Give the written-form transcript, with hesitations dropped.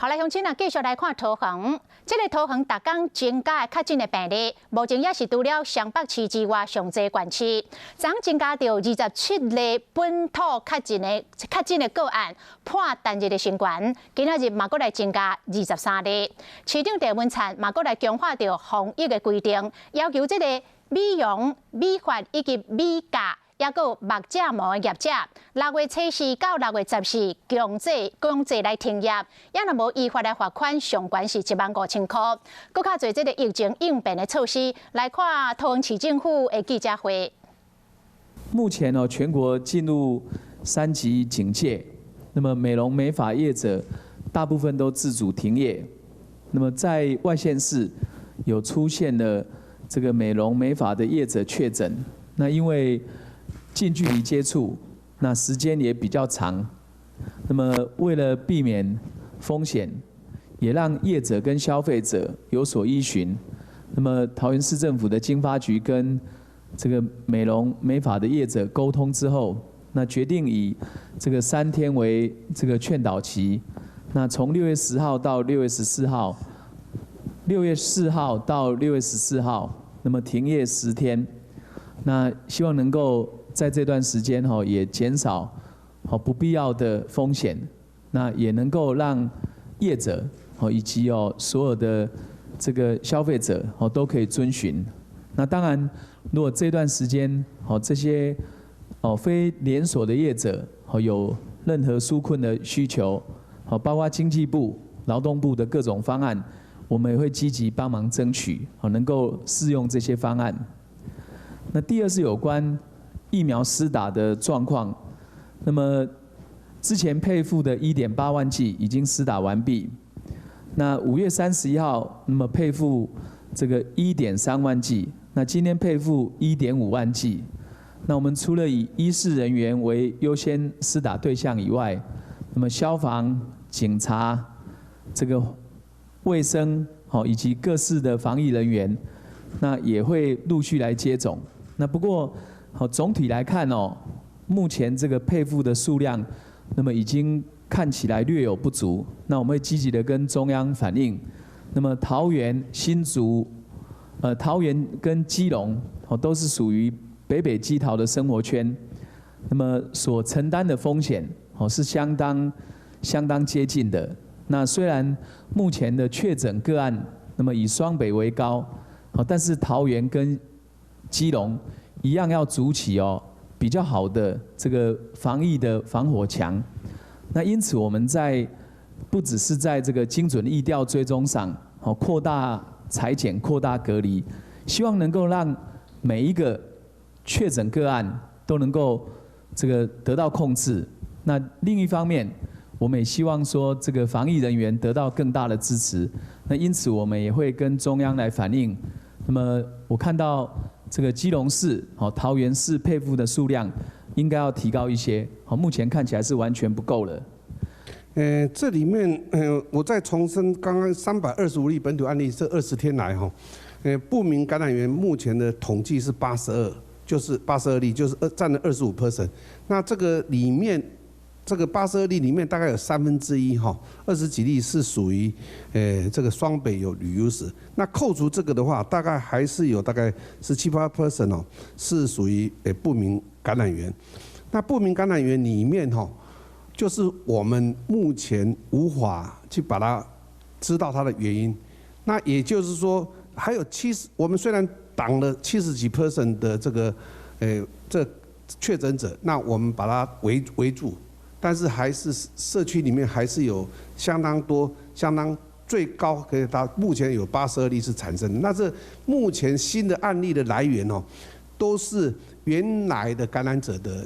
好来，乡亲啊，继续来看桃园。这个桃园逐天增加的确诊的病例，目前也是除了双北市之外上济县市。昨增加到27例本土确诊的个案，破单日的新冠。今仔日嘛，阁来增加23例。市长郑文灿嘛，阁来强化着防疫的规定，要求这个美容、美发以及美甲。 也有目遮膜的业者，6月初4到6月14强制来停业，也若无依法来罚款，上悬是15000块。搁较侪这个疫情应变的措施，来看桃园市政府的记者会。目前全国进入3级警戒，那么美容美发业者大部分都自主停业。那么在外县市有出现了这个美容美发的业者确诊，那因为 近距离接触，那时间也比较长。那么为了避免风险，也让业者跟消费者有所依循。那么桃园市政府的经发局跟这个美容美发的业者沟通之后，那决定以这个3天为这个劝导期。那从6月10号到6月14号，6月4号到6月14号，那么停业10天。那希望能够 在这段时间也减少不必要的风险，那也能够让业者以及所有的这个消费者都可以遵循。那当然，如果这段时间这些非连锁的业者有任何纾困的需求，包括经济部、劳动部的各种方案，我们也会积极帮忙争取能够适用这些方案。那第二是有关 疫苗施打的状况，那么之前配付的1.8万剂已经施打完毕。那5月31号，那么配付这个1.3万剂，那今天配付1.5万剂。那我们除了以医事人员为优先施打对象以外，那么消防、警察、这个卫生以及各式的防疫人员，那也会陆续来接种。那不过 总体来看目前这个配付的数量，那么已经看起来略有不足。那我们会积极的跟中央反映。那么桃园、新竹、桃园跟基隆都是属于北基桃的生活圈，那么所承担的风险是相当接近的。那虽然目前的确诊个案，那么以双北为高，但是桃园跟基隆 一样要筑起比较好的这个防疫的防火墙。那因此我们在不只是在这个精准疫调追踪上，扩大采检、扩大隔离，希望能够让每一个确诊个案都能够这个得到控制。那另一方面，我们也希望说这个防疫人员得到更大的支持。那因此我们也会跟中央来反映。那么我看到 这个基隆市、桃园市配付的数量应该要提高一些，目前看起来是完全不够了。这里面我再重申，刚刚325例本土案例，这20天来不明感染源目前的统计是82，就是82例，就是占了25%。那这个里面，这个82例里面大概有1/3，20几例是属于这个双北有旅游史。那扣除这个的话，大概还是有大概17%是属于不明感染源。那不明感染源里面就是我们目前无法去把它知道它的原因。那也就是说，还有我们虽然挡了70几%的这个这确诊者，那我们把它围住。 但是还是社区里面还是有相当多、相当最高可以达，目前有82例是产生的。那这目前新的案例的来源都是原来的感染者的